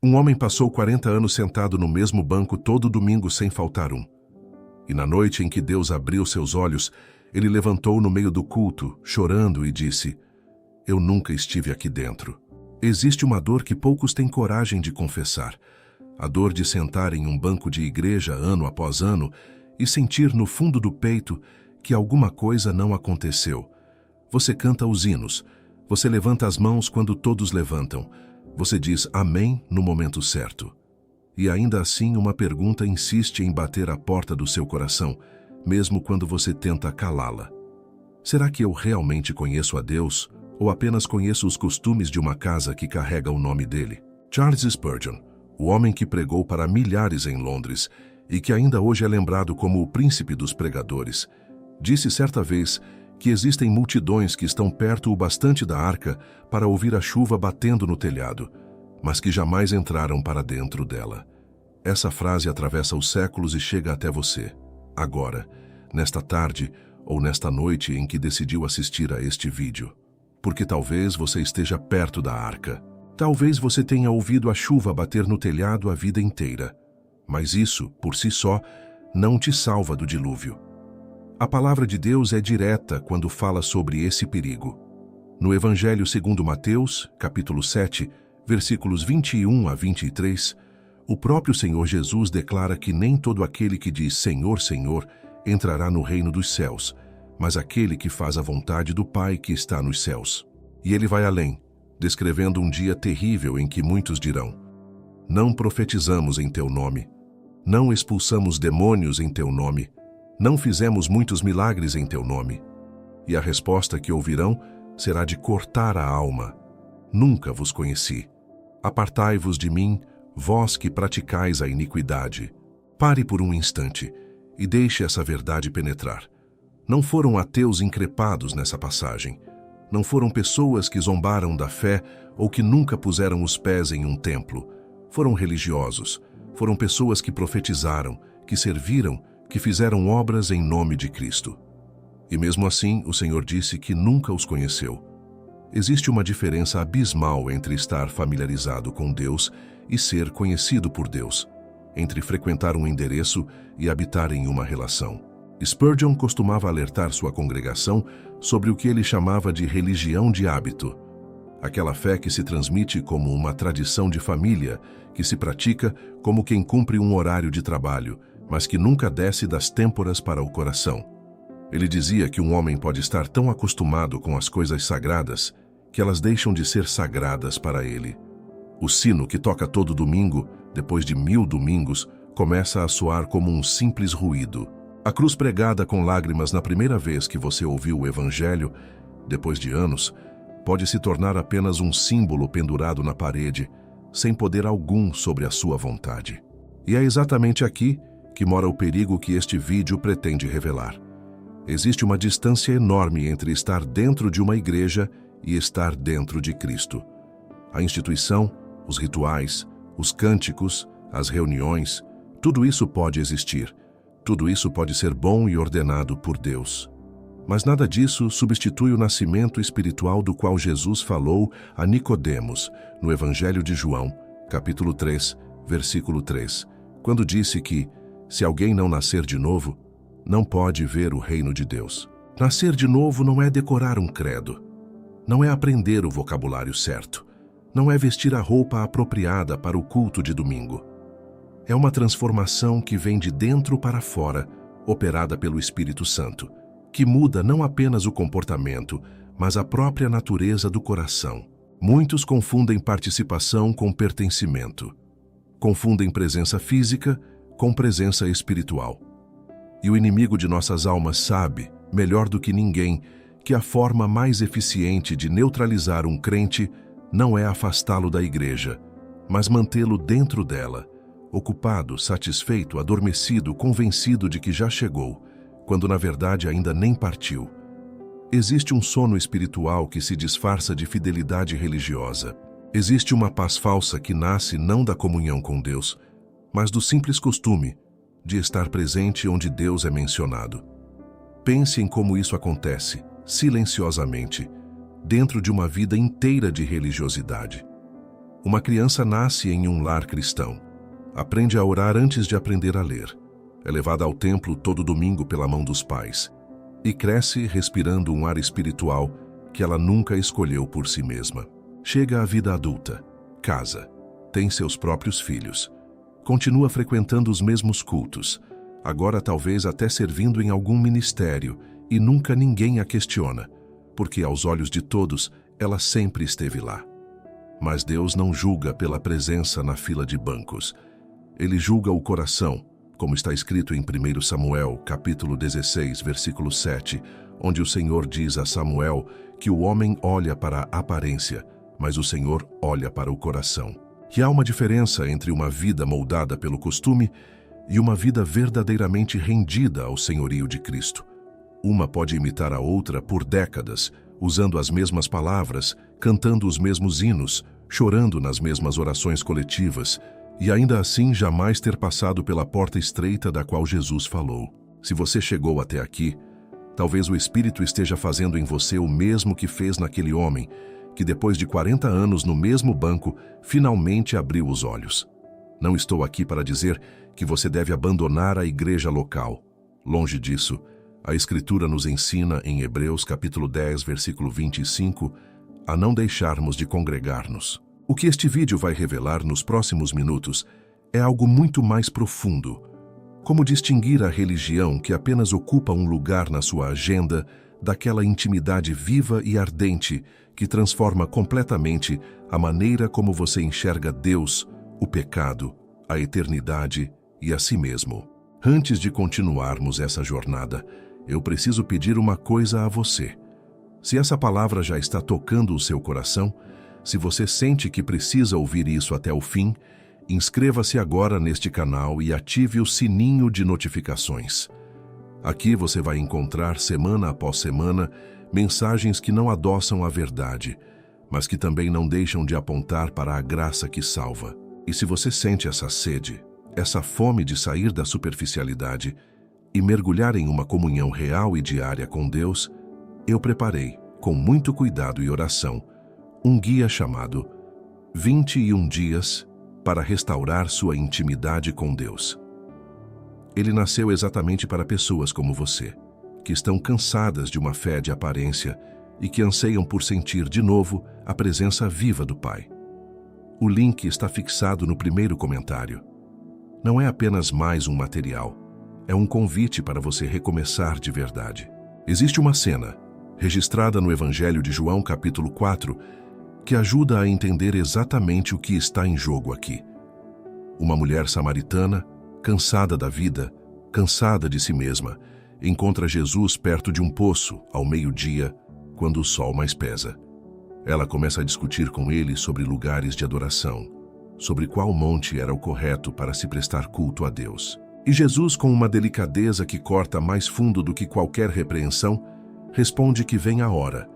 Um homem passou 40 anos sentado no mesmo banco todo domingo sem faltar um. E na noite em que Deus abriu seus olhos, ele levantou no meio do culto, chorando, e disse: "Eu nunca estive aqui dentro." Existe uma dor que poucos têm coragem de confessar. A dor de sentar em um banco de igreja ano após ano e sentir no fundo do peito que alguma coisa não aconteceu. Você canta os hinos, você levanta as mãos quando todos levantam, você diz amém no momento certo. E ainda assim uma pergunta insiste em bater à porta do seu coração, mesmo quando você tenta calá-la. Será que eu realmente conheço a Deus, ou apenas conheço os costumes de uma casa que carrega o nome dele? Charles Spurgeon, o homem que pregou para milhares em Londres e que ainda hoje é lembrado como o príncipe dos pregadores, disse certa vez que existem multidões que estão perto o bastante da arca para ouvir a chuva batendo no telhado, mas que jamais entraram para dentro dela. Essa frase atravessa os séculos e chega até você, agora, nesta tarde ou nesta noite em que decidiu assistir a este vídeo. Porque talvez você esteja perto da arca. Talvez você tenha ouvido a chuva bater no telhado a vida inteira. Mas isso, por si só, não te salva do dilúvio. A palavra de Deus é direta quando fala sobre esse perigo. No Evangelho segundo Mateus, capítulo 7, versículos 21 a 23, o próprio Senhor Jesus declara que nem todo aquele que diz Senhor, Senhor, entrará no reino dos céus, mas aquele que faz a vontade do Pai que está nos céus. E ele vai além, descrevendo um dia terrível em que muitos dirão: não profetizamos em teu nome, não expulsamos demônios em teu nome, não fizemos muitos milagres em teu nome. E a resposta que ouvirão será de cortar a alma: nunca vos conheci. Apartai-vos de mim, vós que praticais a iniquidade. Pare por um instante e deixe essa verdade penetrar. Não foram ateus increpados nessa passagem. Não foram pessoas que zombaram da fé ou que nunca puseram os pés em um templo. Foram religiosos. Foram pessoas que profetizaram, que serviram, que fizeram obras em nome de Cristo. E mesmo assim, o Senhor disse que nunca os conheceu. Existe uma diferença abismal entre estar familiarizado com Deus e ser conhecido por Deus, entre frequentar um endereço e habitar em uma relação. Spurgeon costumava alertar sua congregação sobre o que ele chamava de religião de hábito. Aquela fé que se transmite como uma tradição de família, que se pratica como quem cumpre um horário de trabalho, mas que nunca desce das têmporas para o coração. Ele dizia que um homem pode estar tão acostumado com as coisas sagradas que elas deixam de ser sagradas para ele. O sino que toca todo domingo, depois de 1000 domingos, começa a soar como um simples ruído. A cruz pregada com lágrimas na primeira vez que você ouviu o Evangelho, depois de anos, pode se tornar apenas um símbolo pendurado na parede, sem poder algum sobre a sua vontade. E é exatamente aqui que mora o perigo que este vídeo pretende revelar. Existe uma distância enorme entre estar dentro de uma igreja e estar dentro de Cristo. A instituição, os rituais, os cânticos, as reuniões, tudo isso pode existir. Tudo isso pode ser bom e ordenado por Deus. Mas nada disso substitui o nascimento espiritual do qual Jesus falou a Nicodemos, no Evangelho de João, capítulo 3, versículo 3, quando disse que, se alguém não nascer de novo, não pode ver o reino de Deus. Nascer de novo não é decorar um credo, não é aprender o vocabulário certo, não é vestir a roupa apropriada para o culto de domingo. É uma transformação que vem de dentro para fora, operada pelo Espírito Santo, que muda não apenas o comportamento, mas a própria natureza do coração. Muitos confundem participação com pertencimento. Confundem presença física com presença espiritual. E o inimigo de nossas almas sabe, melhor do que ninguém, que a forma mais eficiente de neutralizar um crente não é afastá-lo da igreja, mas mantê-lo dentro dela, ocupado, satisfeito, adormecido, convencido de que já chegou, quando na verdade ainda nem partiu. Existe um sono espiritual que se disfarça de fidelidade religiosa. Existe uma paz falsa que nasce não da comunhão com Deus, mas do simples costume de estar presente onde Deus é mencionado. Pense em como isso acontece, silenciosamente, dentro de uma vida inteira de religiosidade. Uma criança nasce em um lar cristão. Aprende a orar antes de aprender a ler. É levada ao templo todo domingo pela mão dos pais. E cresce respirando um ar espiritual que ela nunca escolheu por si mesma. Chega à vida adulta, casa, tem seus próprios filhos. Continua frequentando os mesmos cultos, agora talvez até servindo em algum ministério, e nunca ninguém a questiona, porque aos olhos de todos ela sempre esteve lá. Mas Deus não julga pela presença na fila de bancos. Ele julga o coração, como está escrito em 1 Samuel, capítulo 16, versículo 7, onde o Senhor diz a Samuel que o homem olha para a aparência, mas o Senhor olha para o coração. Que há uma diferença entre uma vida moldada pelo costume e uma vida verdadeiramente rendida ao senhorio de Cristo. Uma pode imitar a outra por décadas, usando as mesmas palavras, cantando os mesmos hinos, chorando nas mesmas orações coletivas, e ainda assim jamais ter passado pela porta estreita da qual Jesus falou. Se você chegou até aqui, talvez o Espírito esteja fazendo em você o mesmo que fez naquele homem, que depois de 40 anos no mesmo banco, finalmente abriu os olhos. Não estou aqui para dizer que você deve abandonar a igreja local. Longe disso, a Escritura nos ensina em Hebreus capítulo 10, versículo 25, a não deixarmos de congregar-nos. O que este vídeo vai revelar nos próximos minutos é algo muito mais profundo. Como distinguir a religião que apenas ocupa um lugar na sua agenda daquela intimidade viva e ardente que transforma completamente a maneira como você enxerga Deus, o pecado, a eternidade e a si mesmo. Antes de continuarmos essa jornada, eu preciso pedir uma coisa a você. Se essa palavra já está tocando o seu coração, se você sente que precisa ouvir isso até o fim, inscreva-se agora neste canal e ative o sininho de notificações. Aqui você vai encontrar, semana após semana, mensagens que não adoçam a verdade, mas que também não deixam de apontar para a graça que salva. E se você sente essa sede, essa fome de sair da superficialidade e mergulhar em uma comunhão real e diária com Deus, eu preparei, com muito cuidado e oração, um guia chamado 21 Dias para Restaurar Sua Intimidade com Deus. Ele nasceu exatamente para pessoas como você, que estão cansadas de uma fé de aparência e que anseiam por sentir de novo a presença viva do Pai. O link está fixado no primeiro comentário. Não é apenas mais um material, é um convite para você recomeçar de verdade. Existe uma cena, registrada no Evangelho de João, capítulo 4, que ajuda a entender exatamente o que está em jogo aqui. Uma mulher samaritana, cansada da vida, cansada de si mesma, encontra Jesus perto de um poço, ao meio-dia, quando o sol mais pesa. Ela começa a discutir com ele sobre lugares de adoração, sobre qual monte era o correto para se prestar culto a Deus. E Jesus, com uma delicadeza que corta mais fundo do que qualquer repreensão, responde que vem a hora,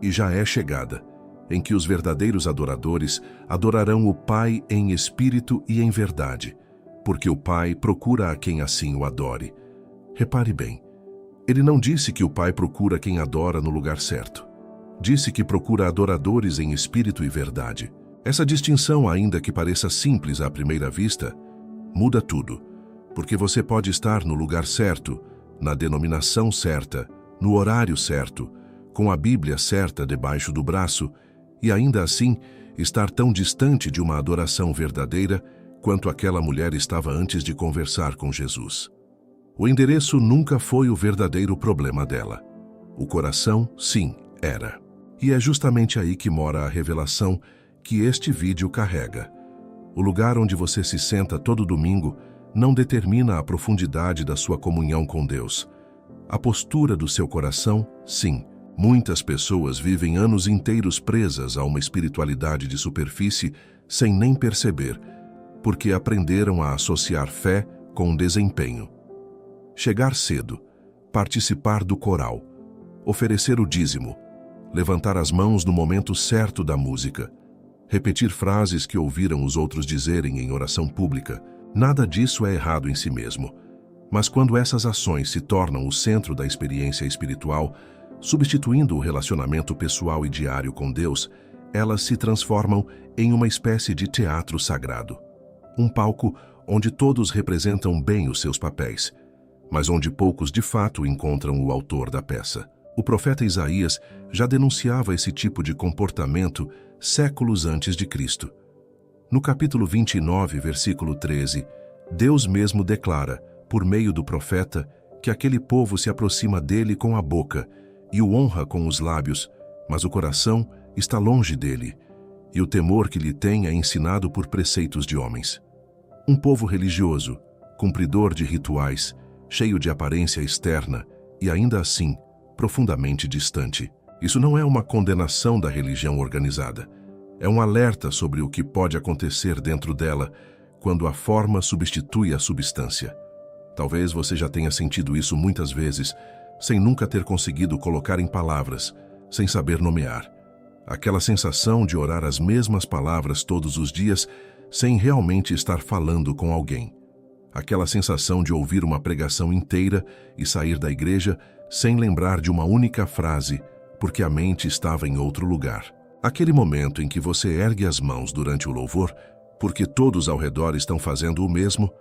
e já é chegada, em que os verdadeiros adoradores adorarão o Pai em espírito e em verdade, porque o Pai procura a quem assim o adore. Repare bem, ele não disse que o Pai procura quem adora no lugar certo. Disse que procura adoradores em espírito e verdade. Essa distinção, ainda que pareça simples à primeira vista, muda tudo, porque você pode estar no lugar certo, na denominação certa, no horário certo, com a Bíblia certa debaixo do braço, e ainda assim estar tão distante de uma adoração verdadeira quanto aquela mulher estava antes de conversar com Jesus. O endereço nunca foi o verdadeiro problema dela. O coração, sim, era. E é justamente aí que mora a revelação que este vídeo carrega. O lugar onde você se senta todo domingo não determina a profundidade da sua comunhão com Deus. A postura do seu coração, sim. Muitas pessoas vivem anos inteiros presas a uma espiritualidade de superfície sem nem perceber, porque aprenderam a associar fé com desempenho. Chegar cedo, participar do coral, oferecer o dízimo, levantar as mãos no momento certo da música, repetir frases que ouviram os outros dizerem em oração pública, nada disso é errado em si mesmo. Mas quando essas ações se tornam o centro da experiência espiritual, substituindo o relacionamento pessoal e diário com Deus, elas se transformam em uma espécie de teatro sagrado. Um palco onde todos representam bem os seus papéis, mas onde poucos de fato encontram o autor da peça. O profeta Isaías já denunciava esse tipo de comportamento séculos antes de Cristo. No capítulo 29, versículo 13, Deus mesmo declara, por meio do profeta, que aquele povo se aproxima dele com a boca e o honra com os lábios, mas o coração está longe dele, e o temor que lhe tem é ensinado por preceitos de homens. Um povo religioso, cumpridor de rituais, cheio de aparência externa e ainda assim profundamente distante. Isso não é uma condenação da religião organizada. É um alerta sobre o que pode acontecer dentro dela quando a forma substitui a substância. Talvez você já tenha sentido isso muitas vezes, sem nunca ter conseguido colocar em palavras, sem saber nomear. Aquela sensação de orar as mesmas palavras todos os dias, sem realmente estar falando com alguém. Aquela sensação de ouvir uma pregação inteira e sair da igreja sem lembrar de uma única frase, porque a mente estava em outro lugar. Aquele momento em que você ergue as mãos durante o louvor, porque todos ao redor estão fazendo o mesmo,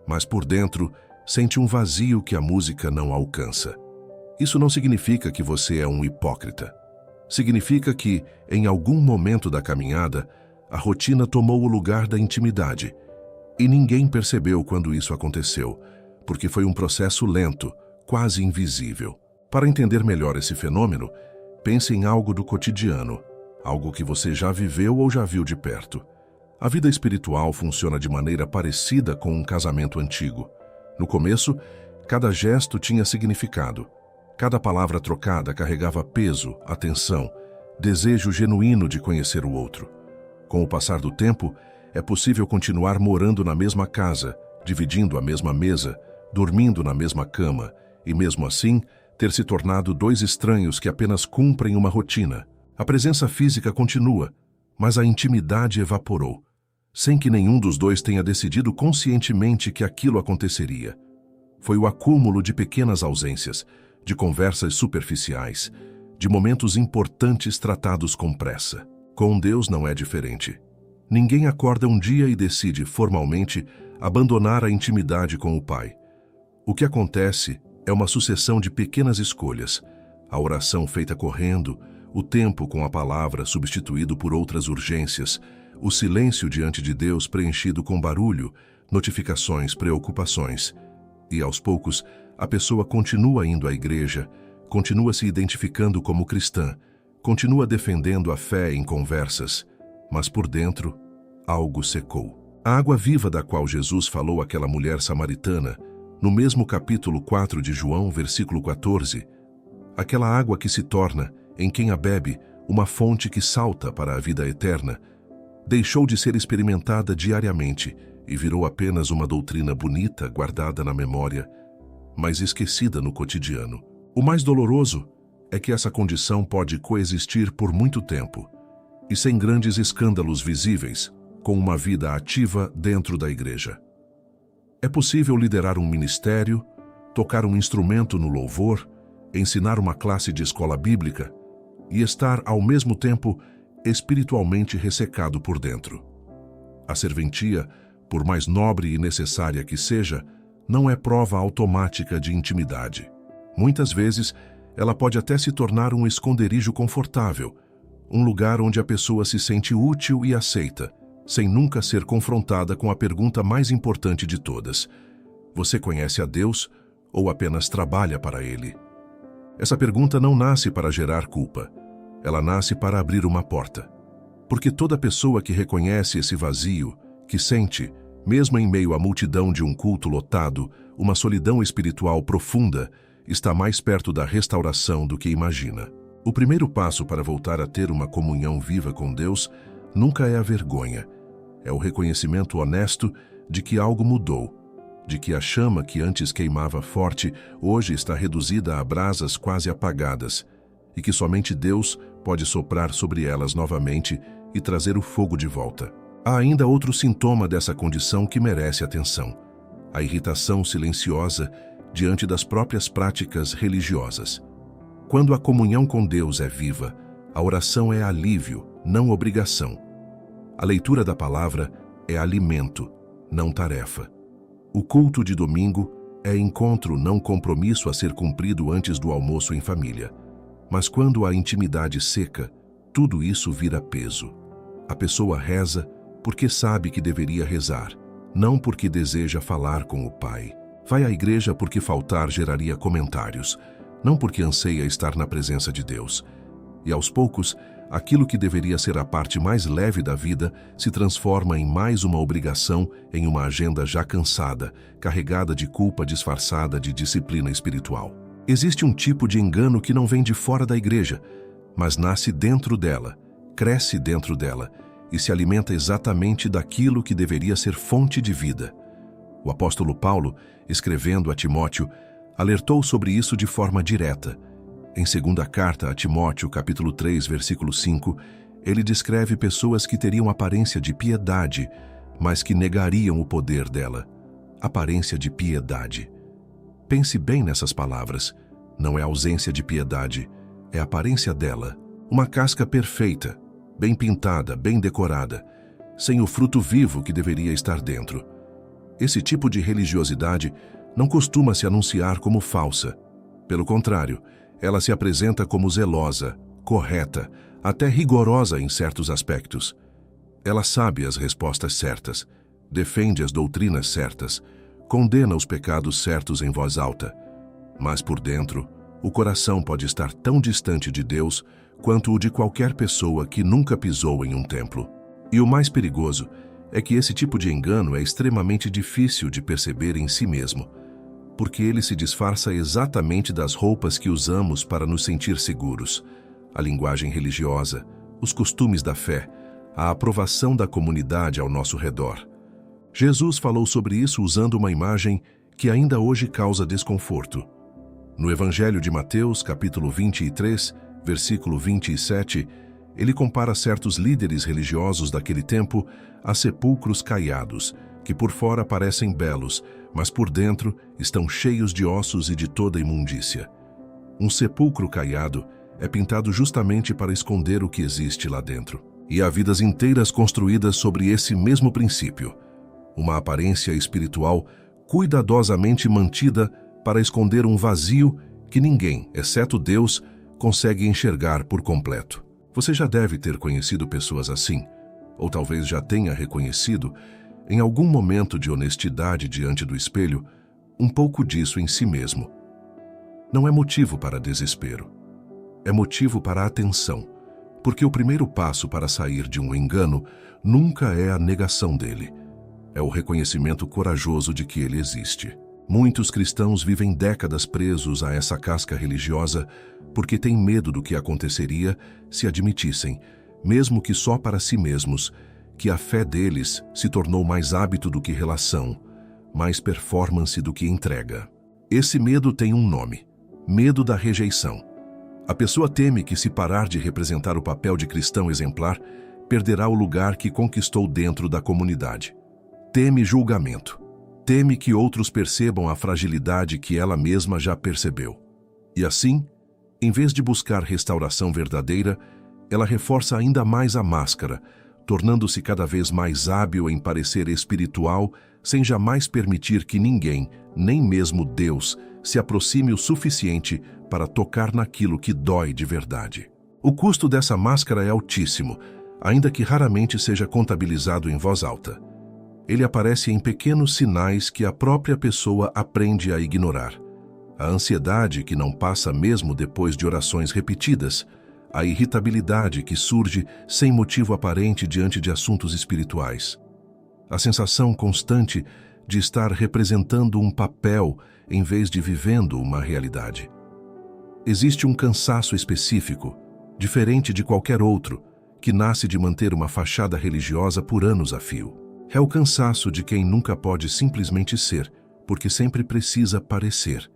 mas por dentro sente um vazio que a música não alcança. Isso não significa que você é um hipócrita. Significa que, em algum momento da caminhada, a rotina tomou o lugar da intimidade. E ninguém percebeu quando isso aconteceu, porque foi um processo lento, quase invisível. Para entender melhor esse fenômeno, pense em algo do cotidiano, algo que você já viveu ou já viu de perto. A vida espiritual funciona de maneira parecida com um casamento antigo. No começo, cada gesto tinha significado. Cada palavra trocada carregava peso, atenção, desejo genuíno de conhecer o outro. Com o passar do tempo, é possível continuar morando na mesma casa, dividindo a mesma mesa, dormindo na mesma cama, e mesmo assim, ter se tornado dois estranhos que apenas cumprem uma rotina. A presença física continua, mas a intimidade evaporou, sem que nenhum dos dois tenha decidido conscientemente que aquilo aconteceria. Foi o acúmulo de pequenas ausências, de conversas superficiais, de momentos importantes tratados com pressa. Com Deus não é diferente. Ninguém acorda um dia e decide, formalmente, abandonar a intimidade com o Pai. O que acontece é uma sucessão de pequenas escolhas, a oração feita correndo, o tempo com a palavra substituído por outras urgências, o silêncio diante de Deus preenchido com barulho, notificações, preocupações. E, aos poucos, a pessoa continua indo à igreja, continua se identificando como cristã, continua defendendo a fé em conversas, mas por dentro, algo secou. A água viva da qual Jesus falou àquela mulher samaritana, no mesmo capítulo 4 de João, versículo 14, aquela água que se torna, em quem a bebe, uma fonte que salta para a vida eterna, deixou de ser experimentada diariamente e virou apenas uma doutrina bonita guardada na memória, mas esquecida no cotidiano. O mais doloroso é que essa condição pode coexistir por muito tempo e sem grandes escândalos visíveis, com uma vida ativa dentro da igreja. É possível liderar um ministério, tocar um instrumento no louvor, ensinar uma classe de escola bíblica e estar, ao mesmo tempo, espiritualmente ressecado por dentro. A serventia, por mais nobre e necessária que seja, não é prova automática de intimidade. Muitas vezes, ela pode até se tornar um esconderijo confortável, um lugar onde a pessoa se sente útil e aceita, sem nunca ser confrontada com a pergunta mais importante de todas: você conhece a Deus ou apenas trabalha para Ele? Essa pergunta não nasce para gerar culpa, ela nasce para abrir uma porta. Porque toda pessoa que reconhece esse vazio, que sente, mesmo em meio à multidão de um culto lotado, uma solidão espiritual profunda, está mais perto da restauração do que imagina. O primeiro passo para voltar a ter uma comunhão viva com Deus nunca é a vergonha. É o reconhecimento honesto de que algo mudou, de que a chama que antes queimava forte hoje está reduzida a brasas quase apagadas e que somente Deus pode soprar sobre elas novamente e trazer o fogo de volta. Há ainda outro sintoma dessa condição que merece atenção: a irritação silenciosa diante das próprias práticas religiosas. Quando a comunhão com Deus é viva, a oração é alívio, não obrigação. A leitura da palavra é alimento, não tarefa. O culto de domingo é encontro, não compromisso a ser cumprido antes do almoço em família. Mas quando a intimidade seca, tudo isso vira peso. A pessoa reza porque sabe que deveria rezar, não porque deseja falar com o Pai. Vai à igreja porque faltar geraria comentários, não porque anseia estar na presença de Deus. E aos poucos, aquilo que deveria ser a parte mais leve da vida se transforma em mais uma obrigação, em uma agenda já cansada, carregada de culpa disfarçada de disciplina espiritual. Existe um tipo de engano que não vem de fora da igreja, mas nasce dentro dela, cresce dentro dela e se alimenta exatamente daquilo que deveria ser fonte de vida. O apóstolo Paulo, escrevendo a Timóteo, alertou sobre isso de forma direta. Em segunda carta a Timóteo, capítulo 3, versículo 5, ele descreve pessoas que teriam aparência de piedade, mas que negariam o poder dela. Aparência de piedade. Pense bem nessas palavras. Não é ausência de piedade, é aparência dela. Uma casca perfeita, bem pintada, bem decorada, sem o fruto vivo que deveria estar dentro. Esse tipo de religiosidade não costuma se anunciar como falsa. Pelo contrário, ela se apresenta como zelosa, correta, até rigorosa em certos aspectos. Ela sabe as respostas certas, defende as doutrinas certas, condena os pecados certos em voz alta. Mas por dentro, o coração pode estar tão distante de Deus quanto o de qualquer pessoa que nunca pisou em um templo. E o mais perigoso é que esse tipo de engano é extremamente difícil de perceber em si mesmo, porque ele se disfarça exatamente das roupas que usamos para nos sentir seguros, a linguagem religiosa, os costumes da fé, a aprovação da comunidade ao nosso redor. Jesus falou sobre isso usando uma imagem que ainda hoje causa desconforto. No Evangelho de Mateus, capítulo 23, versículo 27, ele compara certos líderes religiosos daquele tempo a sepulcros caiados, que por fora parecem belos, mas por dentro estão cheios de ossos e de toda imundícia. Um sepulcro caiado é pintado justamente para esconder o que existe lá dentro. E há vidas inteiras construídas sobre esse mesmo princípio. Uma aparência espiritual cuidadosamente mantida para esconder um vazio que ninguém, exceto Deus, consegue enxergar por completo. Você já deve ter conhecido pessoas assim, ou talvez já tenha reconhecido, em algum momento de honestidade diante do espelho, um pouco disso em si mesmo. Não é motivo para desespero. É motivo para atenção, porque o primeiro passo para sair de um engano nunca é a negação dele. É o reconhecimento corajoso de que ele existe. Muitos cristãos vivem décadas presos a essa casca religiosa porque têm medo do que aconteceria se admitissem, mesmo que só para si mesmos, que a fé deles se tornou mais hábito do que relação, mais performance do que entrega. Esse medo tem um nome: medo da rejeição. A pessoa teme que, se parar de representar o papel de cristão exemplar, perderá o lugar que conquistou dentro da comunidade. Teme julgamento. Teme que outros percebam a fragilidade que ela mesma já percebeu. E assim, em vez de buscar restauração verdadeira, ela reforça ainda mais a máscara, tornando-se cada vez mais hábil em parecer espiritual, sem jamais permitir que ninguém, nem mesmo Deus, se aproxime o suficiente para tocar naquilo que dói de verdade. O custo dessa máscara é altíssimo, ainda que raramente seja contabilizado em voz alta. Ele aparece em pequenos sinais que a própria pessoa aprende a ignorar. A ansiedade que não passa mesmo depois de orações repetidas, a irritabilidade que surge sem motivo aparente diante de assuntos espirituais, a sensação constante de estar representando um papel em vez de vivendo uma realidade. Existe um cansaço específico, diferente de qualquer outro, que nasce de manter uma fachada religiosa por anos a fio. É o cansaço de quem nunca pode simplesmente ser, porque sempre precisa parecer.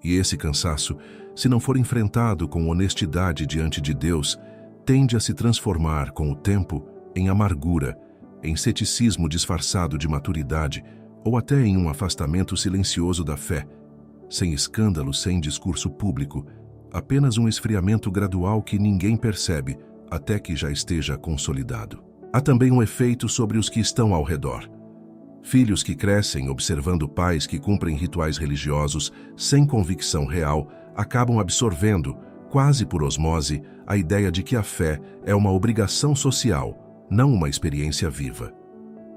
E esse cansaço, se não for enfrentado com honestidade diante de Deus, tende a se transformar com o tempo em amargura, em ceticismo disfarçado de maturidade ou até em um afastamento silencioso da fé, sem escândalo, sem discurso público, apenas um esfriamento gradual que ninguém percebe, até que já esteja consolidado. Há também um efeito sobre os que estão ao redor. Filhos que crescem observando pais que cumprem rituais religiosos sem convicção real acabam absorvendo, quase por osmose, a ideia de que a fé é uma obrigação social, não uma experiência viva.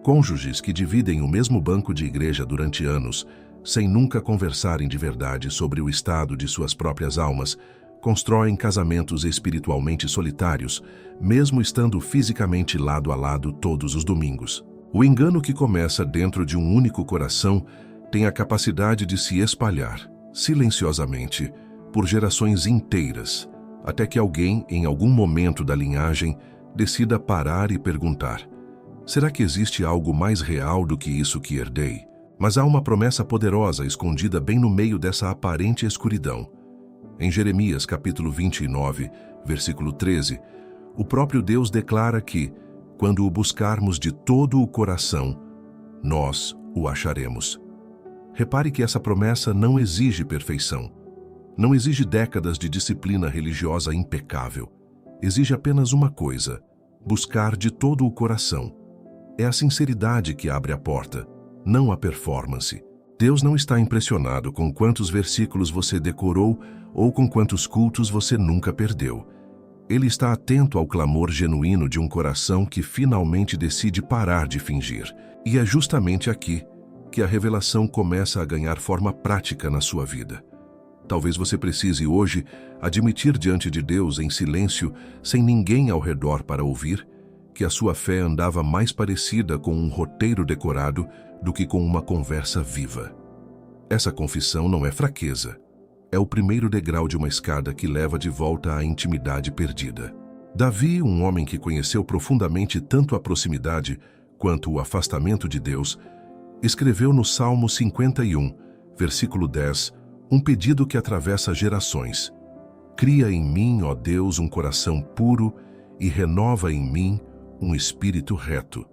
Cônjuges que dividem o mesmo banco de igreja durante anos, sem nunca conversarem de verdade sobre o estado de suas próprias almas, constroem casamentos espiritualmente solitários, mesmo estando fisicamente lado a lado todos os domingos. O engano que começa dentro de um único coração tem a capacidade de se espalhar, silenciosamente, por gerações inteiras, até que alguém, em algum momento da linhagem, decida parar e perguntar: será que existe algo mais real do que isso que herdei? Mas há uma promessa poderosa escondida bem no meio dessa aparente escuridão. Em Jeremias capítulo 29, versículo 13, o próprio Deus declara que, quando o buscarmos de todo o coração, nós o acharemos. Repare que essa promessa não exige perfeição. Não exige décadas de disciplina religiosa impecável. Exige apenas uma coisa: buscar de todo o coração. É a sinceridade que abre a porta, não a performance. Deus não está impressionado com quantos versículos você decorou ou com quantos cultos você nunca perdeu. Ele está atento ao clamor genuíno de um coração que finalmente decide parar de fingir. E é justamente aqui que a revelação começa a ganhar forma prática na sua vida. Talvez você precise hoje admitir diante de Deus em silêncio, sem ninguém ao redor para ouvir, que a sua fé andava mais parecida com um roteiro decorado do que com uma conversa viva. Essa confissão não é fraqueza. É o primeiro degrau de uma escada que leva de volta à intimidade perdida. Davi, um homem que conheceu profundamente tanto a proximidade quanto o afastamento de Deus, escreveu no Salmo 51, versículo 10, um pedido que atravessa gerações: cria em mim, ó Deus, um coração puro e renova em mim um espírito reto.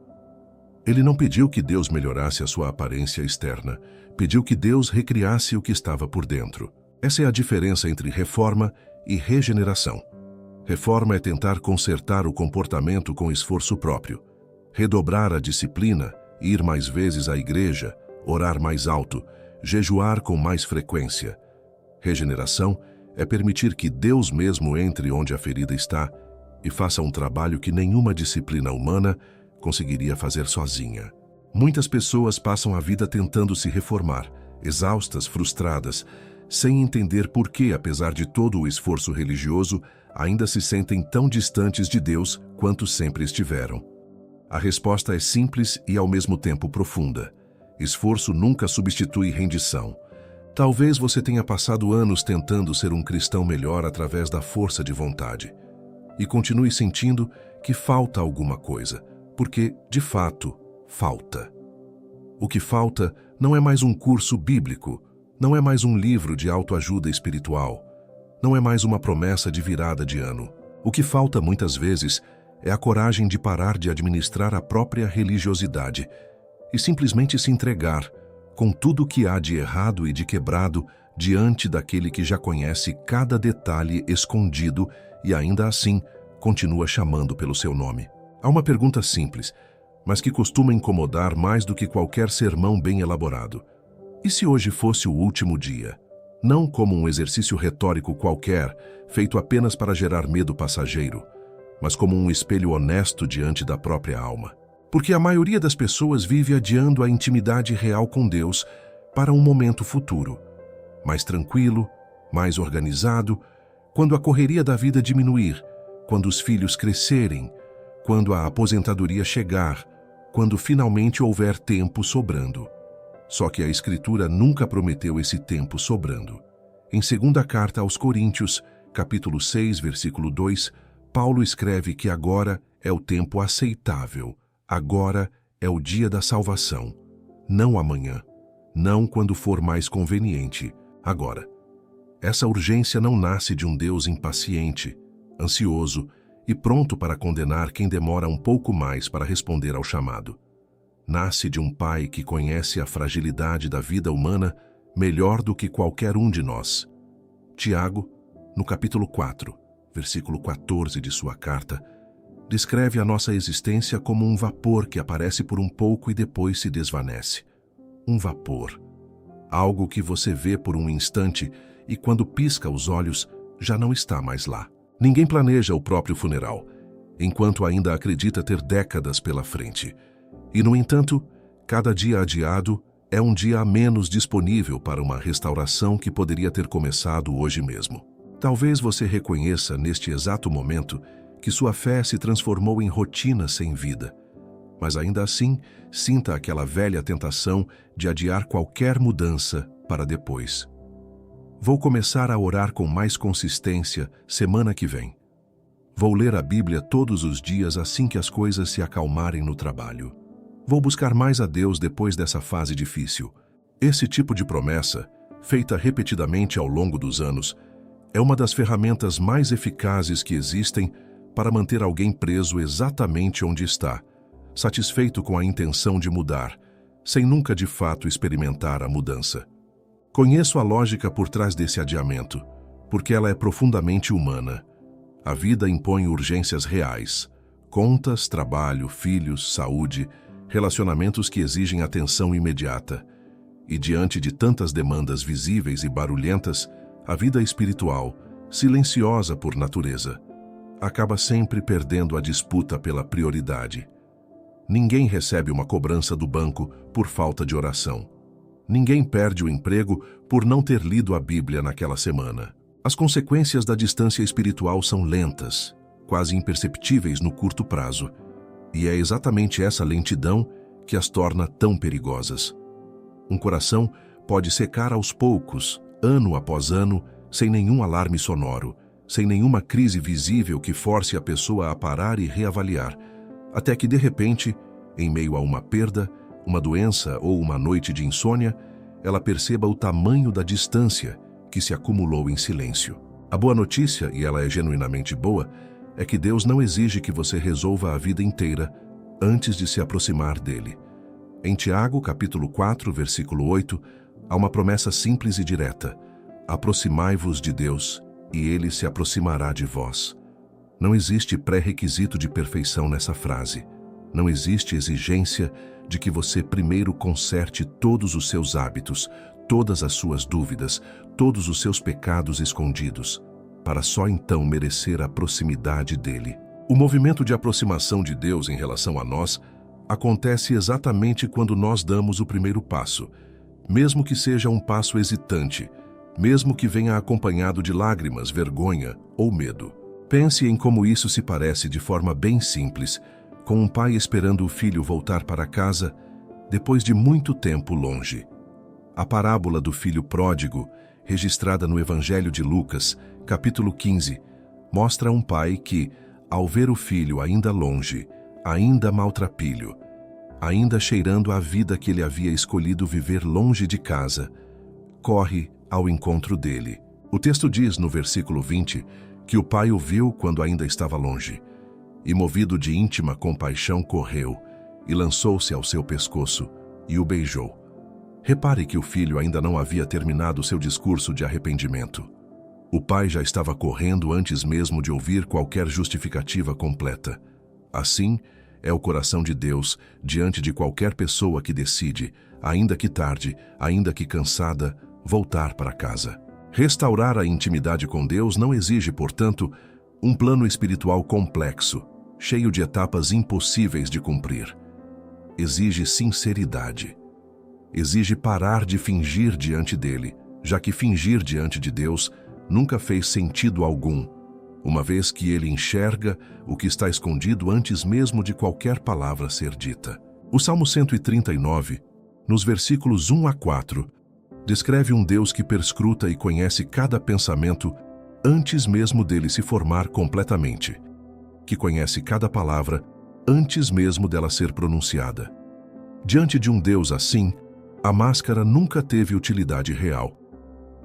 Ele não pediu que Deus melhorasse a sua aparência externa, pediu que Deus recriasse o que estava por dentro. Essa é a diferença entre reforma e regeneração. Reforma é tentar consertar o comportamento com esforço próprio, redobrar a disciplina, ir mais vezes à igreja, orar mais alto, jejuar com mais frequência. Regeneração é permitir que Deus mesmo entre onde a ferida está e faça um trabalho que nenhuma disciplina humana conseguiria fazer sozinha. Muitas pessoas passam a vida tentando se reformar, exaustas, frustradas, sem entender por que, apesar de todo o esforço religioso, ainda se sentem tão distantes de Deus quanto sempre estiveram. A resposta é simples e ao mesmo tempo profunda. Esforço nunca substitui rendição. Talvez você tenha passado anos tentando ser um cristão melhor através da força de vontade e continue sentindo que falta alguma coisa, porque, de fato, falta. O que falta não é mais um curso bíblico, não é mais um livro de autoajuda espiritual, não é mais uma promessa de virada de ano. O que falta muitas vezes é a coragem de parar de administrar a própria religiosidade e simplesmente se entregar, com tudo o que há de errado e de quebrado, diante daquele que já conhece cada detalhe escondido e ainda assim continua chamando pelo seu nome. Há uma pergunta simples, mas que costuma incomodar mais do que qualquer sermão bem elaborado. E se hoje fosse o último dia? Não como um exercício retórico qualquer, feito apenas para gerar medo passageiro, mas como um espelho honesto diante da própria alma. Porque a maioria das pessoas vive adiando a intimidade real com Deus para um momento futuro, mais tranquilo, mais organizado, quando a correria da vida diminuir, quando os filhos crescerem, quando a aposentadoria chegar, quando finalmente houver tempo sobrando. Só que a Escritura nunca prometeu esse tempo sobrando. Em segunda carta aos Coríntios, capítulo 6, versículo 2, Paulo escreve que agora é o tempo aceitável, agora é o dia da salvação, não amanhã, não quando for mais conveniente, agora. Essa urgência não nasce de um Deus impaciente, ansioso e pronto para condenar quem demora um pouco mais para responder ao chamado. Nasce de um pai que conhece a fragilidade da vida humana melhor do que qualquer um de nós. Tiago, no capítulo 4, versículo 14 de sua carta, descreve a nossa existência como um vapor que aparece por um pouco e depois se desvanece. Um vapor. Algo que você vê por um instante e quando pisca os olhos, já não está mais lá. Ninguém planeja o próprio funeral, enquanto ainda acredita ter décadas pela frente. E, no entanto, cada dia adiado é um dia a menos disponível para uma restauração que poderia ter começado hoje mesmo. Talvez você reconheça neste exato momento que sua fé se transformou em rotina sem vida, mas ainda assim sinta aquela velha tentação de adiar qualquer mudança para depois. Vou começar a orar com mais consistência semana que vem. Vou ler a Bíblia todos os dias assim que as coisas se acalmarem no trabalho. Vou buscar mais a Deus depois dessa fase difícil. Esse tipo de promessa, feita repetidamente ao longo dos anos, é uma das ferramentas mais eficazes que existem para manter alguém preso exatamente onde está, satisfeito com a intenção de mudar, sem nunca de fato experimentar a mudança. Conheço a lógica por trás desse adiamento, porque ela é profundamente humana. A vida impõe urgências reais: contas, trabalho, filhos, saúde, relacionamentos que exigem atenção imediata. E diante de tantas demandas visíveis e barulhentas, a vida espiritual, silenciosa por natureza, acaba sempre perdendo a disputa pela prioridade. Ninguém recebe uma cobrança do banco por falta de oração. Ninguém perde o emprego por não ter lido a Bíblia naquela semana. As consequências da distância espiritual são lentas, quase imperceptíveis no curto prazo, e é exatamente essa lentidão que as torna tão perigosas. Um coração pode secar aos poucos, ano após ano, sem nenhum alarme sonoro, sem nenhuma crise visível que force a pessoa a parar e reavaliar, até que, de repente, em meio a uma perda, uma doença ou uma noite de insônia, ela perceba o tamanho da distância que se acumulou em silêncio. A boa notícia, e ela é genuinamente boa, é que Deus não exige que você resolva a vida inteira antes de se aproximar dele. Em Tiago, capítulo 4, versículo 8, há uma promessa simples e direta: aproximai-vos de Deus, e ele se aproximará de vós. Não existe pré-requisito de perfeição nessa frase. Não existe exigência de que você primeiro conserte todos os seus hábitos, todas as suas dúvidas, todos os seus pecados escondidos, para só então merecer a proximidade dele. O movimento de aproximação de Deus em relação a nós acontece exatamente quando nós damos o primeiro passo, mesmo que seja um passo hesitante, mesmo que venha acompanhado de lágrimas, vergonha ou medo. Pense em como isso se parece de forma bem simples, com um pai esperando o filho voltar para casa depois de muito tempo longe. A parábola do filho pródigo, registrada no Evangelho de Lucas, capítulo 15, mostra um pai que, ao ver o filho ainda longe, ainda maltrapilho, ainda cheirando a vida que ele havia escolhido viver longe de casa, corre ao encontro dele. O texto diz, no versículo 20, que o pai o viu quando ainda estava longe, e movido de íntima compaixão correu, e lançou-se ao seu pescoço, e o beijou. Repare que o filho ainda não havia terminado seu discurso de arrependimento. O pai já estava correndo antes mesmo de ouvir qualquer justificativa completa. Assim é o coração de Deus diante de qualquer pessoa que decide, ainda que tarde, ainda que cansada, voltar para casa. Restaurar a intimidade com Deus não exige, portanto, um plano espiritual complexo, cheio de etapas impossíveis de cumprir. Exige sinceridade. Exige parar de fingir diante dele, já que fingir diante de Deus nunca fez sentido algum, uma vez que ele enxerga o que está escondido antes mesmo de qualquer palavra ser dita. O Salmo 139, nos versículos 1 a 4, descreve um Deus que perscruta e conhece cada pensamento antes mesmo dele se formar completamente, que conhece cada palavra antes mesmo dela ser pronunciada. Diante de um Deus assim, a máscara nunca teve utilidade real.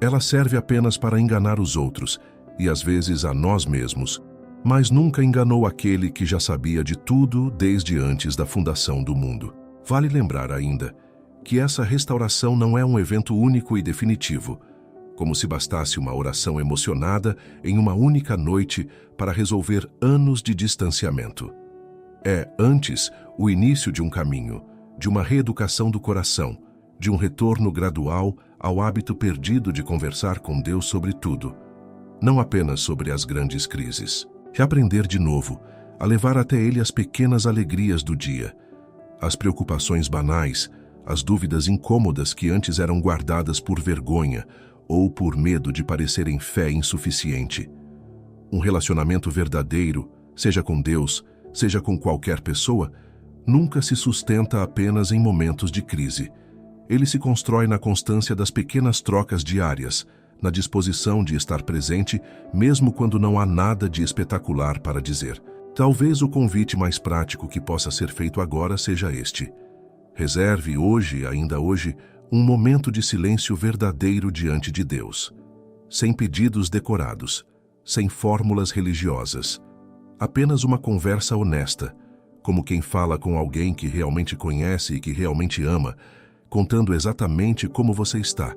Ela serve apenas para enganar os outros, e às vezes a nós mesmos, mas nunca enganou aquele que já sabia de tudo desde antes da fundação do mundo. Vale lembrar ainda que essa restauração não é um evento único e definitivo, como se bastasse uma oração emocionada em uma única noite para resolver anos de distanciamento. É, antes, o início de um caminho, de uma reeducação do coração, de um retorno gradual ao hábito perdido de conversar com Deus sobre tudo, não apenas sobre as grandes crises. Reaprender de novo a levar até Ele as pequenas alegrias do dia, as preocupações banais, as dúvidas incômodas que antes eram guardadas por vergonha ou por medo de parecerem fé insuficiente. Um relacionamento verdadeiro, seja com Deus, seja com qualquer pessoa, nunca se sustenta apenas em momentos de crise. Ele se constrói na constância das pequenas trocas diárias, na disposição de estar presente, mesmo quando não há nada de espetacular para dizer. Talvez o convite mais prático que possa ser feito agora seja este: reserve hoje, ainda hoje, um momento de silêncio verdadeiro diante de Deus, sem pedidos decorados, sem fórmulas religiosas, apenas uma conversa honesta, como quem fala com alguém que realmente conhece e que realmente ama, contando exatamente como você está,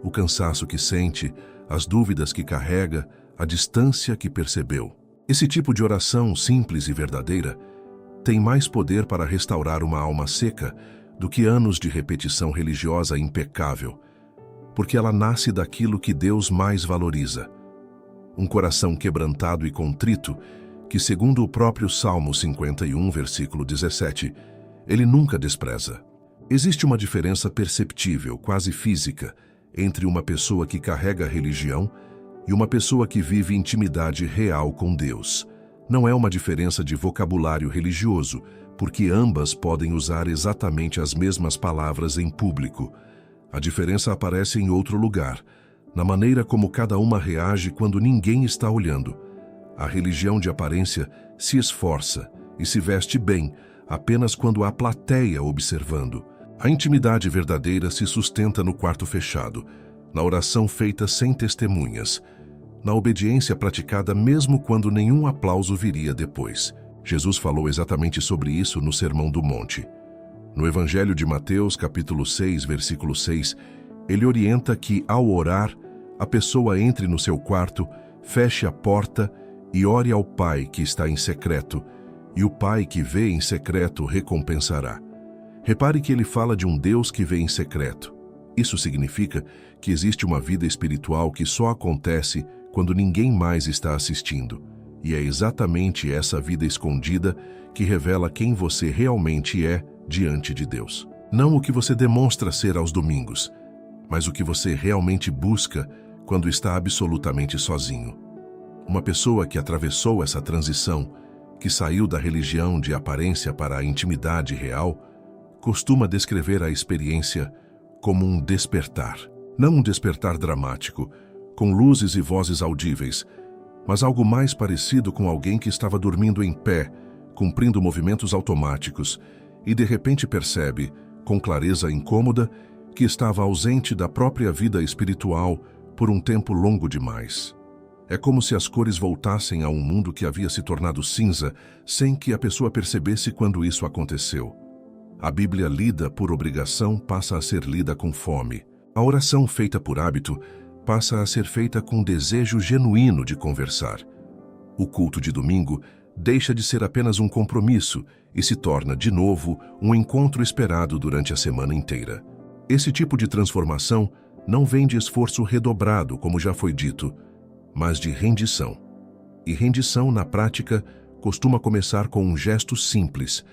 o cansaço que sente, as dúvidas que carrega, a distância que percebeu. Esse tipo de oração simples e verdadeira tem mais poder para restaurar uma alma seca do que anos de repetição religiosa impecável, porque ela nasce daquilo que Deus mais valoriza. Um coração quebrantado e contrito, que segundo o próprio Salmo 51, versículo 17, Ele nunca despreza. Existe uma diferença perceptível, quase física, entre uma pessoa que carrega a religião e uma pessoa que vive intimidade real com Deus. Não é uma diferença de vocabulário religioso, porque ambas podem usar exatamente as mesmas palavras em público. A diferença aparece em outro lugar, na maneira como cada uma reage quando ninguém está olhando. A religião de aparência se esforça e se veste bem apenas quando há plateia observando. A intimidade verdadeira se sustenta no quarto fechado, na oração feita sem testemunhas, na obediência praticada mesmo quando nenhum aplauso viria depois. Jesus falou exatamente sobre isso no Sermão do Monte. No Evangelho de Mateus, capítulo 6, versículo 6, ele orienta que, ao orar, a pessoa entre no seu quarto, feche a porta e ore ao Pai que está em secreto, e o Pai que vê em secreto recompensará. Repare que ele fala de um Deus que vê em secreto. Isso significa que existe uma vida espiritual que só acontece quando ninguém mais está assistindo. E é exatamente essa vida escondida que revela quem você realmente é diante de Deus. Não o que você demonstra ser aos domingos, mas o que você realmente busca quando está absolutamente sozinho. Uma pessoa que atravessou essa transição, que saiu da religião de aparência para a intimidade real, costuma descrever a experiência como um despertar. Não um despertar dramático, com luzes e vozes audíveis, mas algo mais parecido com alguém que estava dormindo em pé, cumprindo movimentos automáticos, e de repente percebe, com clareza incômoda, que estava ausente da própria vida espiritual por um tempo longo demais. É como se as cores voltassem a um mundo que havia se tornado cinza, sem que a pessoa percebesse quando isso aconteceu. A Bíblia lida por obrigação passa a ser lida com fome. A oração feita por hábito passa a ser feita com desejo genuíno de conversar. O culto de domingo deixa de ser apenas um compromisso e se torna, de novo, um encontro esperado durante a semana inteira. Esse tipo de transformação não vem de esforço redobrado, como já foi dito, mas de rendição. E rendição, na prática, costuma começar com um gesto simples: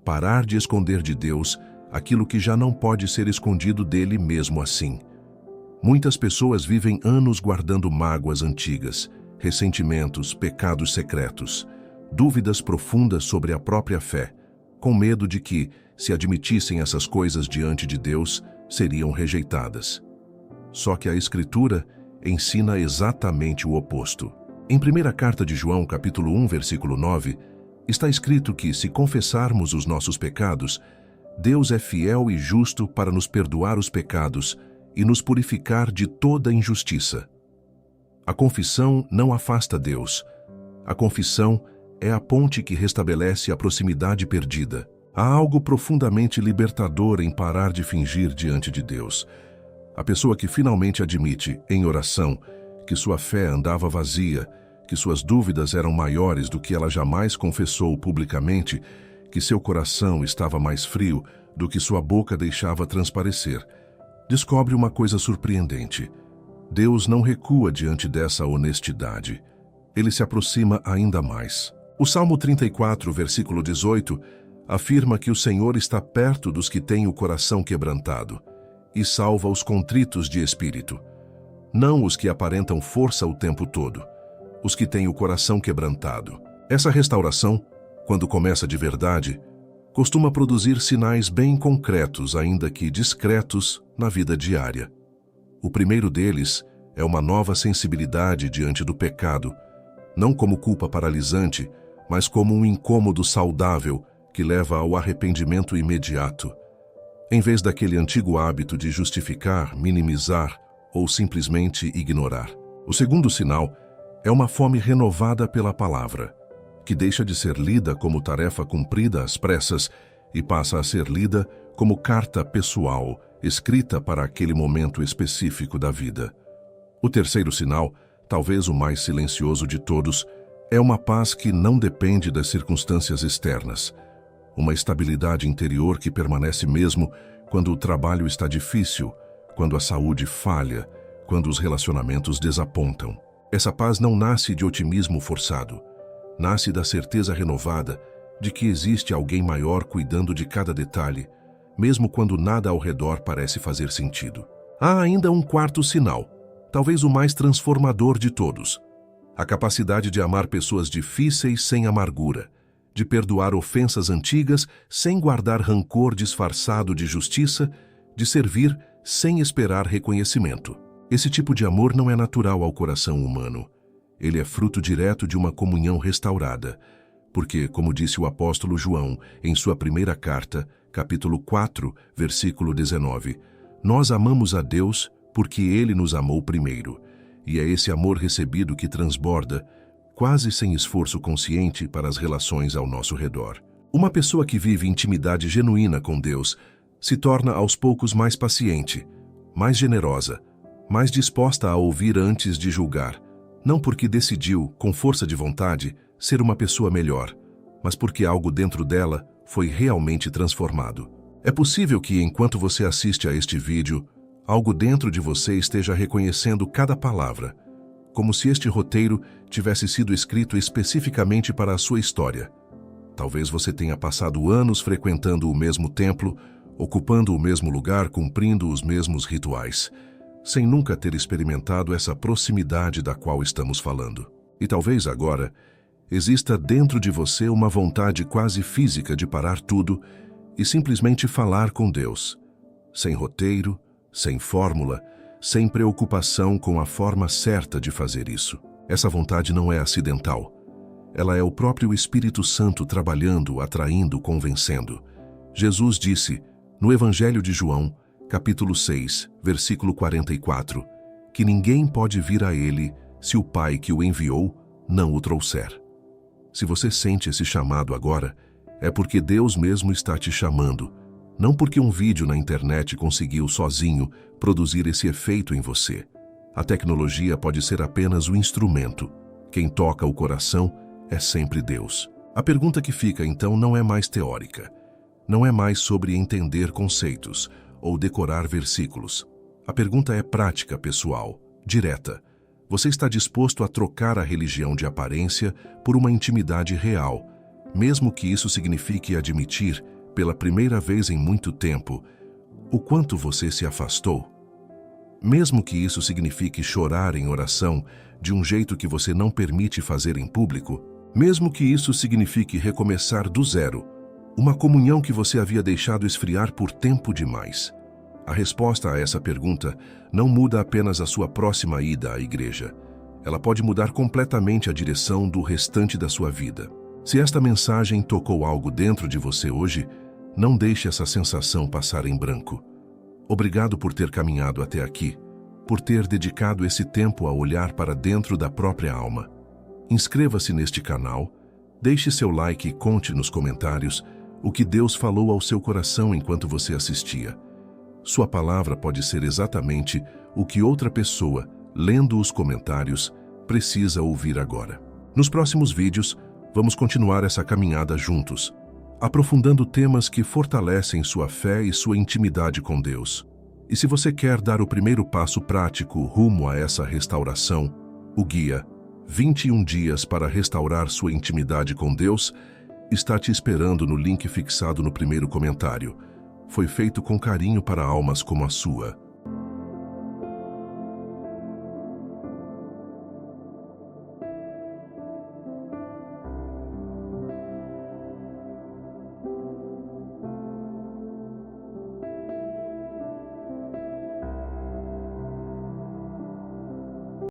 parar de esconder de Deus aquilo que já não pode ser escondido dele mesmo assim. Muitas pessoas vivem anos guardando mágoas antigas, ressentimentos, pecados secretos, dúvidas profundas sobre a própria fé, com medo de que, se admitissem essas coisas diante de Deus, seriam rejeitadas. Só que a Escritura ensina exatamente o oposto. Em 1ª Carta de João, capítulo 1, versículo 9, está escrito que, se confessarmos os nossos pecados, Deus é fiel e justo para nos perdoar os pecados e nos purificar de toda injustiça. A confissão não afasta Deus. A confissão é a ponte que restabelece a proximidade perdida. Há algo profundamente libertador em parar de fingir diante de Deus. A pessoa que finalmente admite, em oração, que sua fé andava vazia, que suas dúvidas eram maiores do que ela jamais confessou publicamente, que seu coração estava mais frio do que sua boca deixava transparecer, descobre uma coisa surpreendente. Deus não recua diante dessa honestidade. Ele se aproxima ainda mais. O Salmo 34, versículo 18, afirma que o Senhor está perto dos que têm o coração quebrantado e salva os contritos de espírito. Não os que aparentam força o tempo todo, os que têm o coração quebrantado. Essa restauração, quando começa de verdade, costuma produzir sinais bem concretos, ainda que discretos, na vida diária. O primeiro deles é uma nova sensibilidade diante do pecado, não como culpa paralisante, mas como um incômodo saudável que leva ao arrependimento imediato, em vez daquele antigo hábito de justificar, minimizar ou simplesmente ignorar. O segundo sinal é uma fome renovada pela palavra, que deixa de ser lida como tarefa cumprida às pressas e passa a ser lida como carta pessoal, escrita para aquele momento específico da vida. O terceiro sinal, talvez o mais silencioso de todos, é uma paz que não depende das circunstâncias externas. Uma estabilidade interior que permanece mesmo quando o trabalho está difícil, quando a saúde falha, quando os relacionamentos desapontam. Essa paz não nasce de otimismo forçado. Nasce da certeza renovada de que existe alguém maior cuidando de cada detalhe, mesmo quando nada ao redor parece fazer sentido. Há ainda um quarto sinal, talvez o mais transformador de todos: a capacidade de amar pessoas difíceis sem amargura, de perdoar ofensas antigas sem guardar rancor disfarçado de justiça, de servir sem esperar reconhecimento. Esse tipo de amor não é natural ao coração humano. Ele é fruto direto de uma comunhão restaurada, porque, como disse o apóstolo João em sua primeira carta, capítulo 4, versículo 19, nós amamos a Deus porque Ele nos amou primeiro, e é esse amor recebido que transborda, quase sem esforço consciente, para as relações ao nosso redor. Uma pessoa que vive intimidade genuína com Deus se torna aos poucos mais paciente, mais generosa, mais disposta a ouvir antes de julgar, não porque decidiu, com força de vontade, ser uma pessoa melhor, mas porque algo dentro dela foi realmente transformado. É possível que, enquanto você assiste a este vídeo, algo dentro de você esteja reconhecendo cada palavra, como se este roteiro tivesse sido escrito especificamente para a sua história. Talvez você tenha passado anos frequentando o mesmo templo, ocupando o mesmo lugar, cumprindo os mesmos rituais, sem nunca ter experimentado essa proximidade da qual estamos falando. E talvez agora exista dentro de você uma vontade quase física de parar tudo e simplesmente falar com Deus, sem roteiro, sem fórmula, sem preocupação com a forma certa de fazer isso. Essa vontade não é acidental. Ela é o próprio Espírito Santo trabalhando, atraindo, convencendo. Jesus disse, no Evangelho de João, capítulo 6, versículo 44, que ninguém pode vir a Ele se o Pai que o enviou não o trouxer. Se você sente esse chamado agora, é porque Deus mesmo está te chamando, não porque um vídeo na internet conseguiu sozinho produzir esse efeito em você. A tecnologia pode ser apenas o instrumento. Quem toca o coração é sempre Deus. A pergunta que fica, então, não é mais teórica. Não é mais sobre entender conceitos ou decorar versículos. A pergunta é prática, pessoal, direta. Você está disposto a trocar a religião de aparência por uma intimidade real, mesmo que isso signifique admitir, pela primeira vez em muito tempo, o quanto você se afastou? Mesmo que isso signifique chorar em oração de um jeito que você não permite fazer em público, mesmo que isso signifique recomeçar do zero, uma comunhão que você havia deixado esfriar por tempo demais. A resposta a essa pergunta não muda apenas a sua próxima ida à igreja. Ela pode mudar completamente a direção do restante da sua vida. Se esta mensagem tocou algo dentro de você hoje, não deixe essa sensação passar em branco. Obrigado por ter caminhado até aqui, por ter dedicado esse tempo a olhar para dentro da própria alma. Inscreva-se neste canal, deixe seu like e conte nos comentários o que Deus falou ao seu coração enquanto você assistia. Sua palavra pode ser exatamente o que outra pessoa, lendo os comentários, precisa ouvir agora. Nos próximos vídeos, vamos continuar essa caminhada juntos, aprofundando temas que fortalecem sua fé e sua intimidade com Deus. E se você quer dar o primeiro passo prático rumo a essa restauração, o guia 21 dias para restaurar sua intimidade com Deus está te esperando no link fixado no primeiro comentário. Foi feito com carinho para almas como a sua.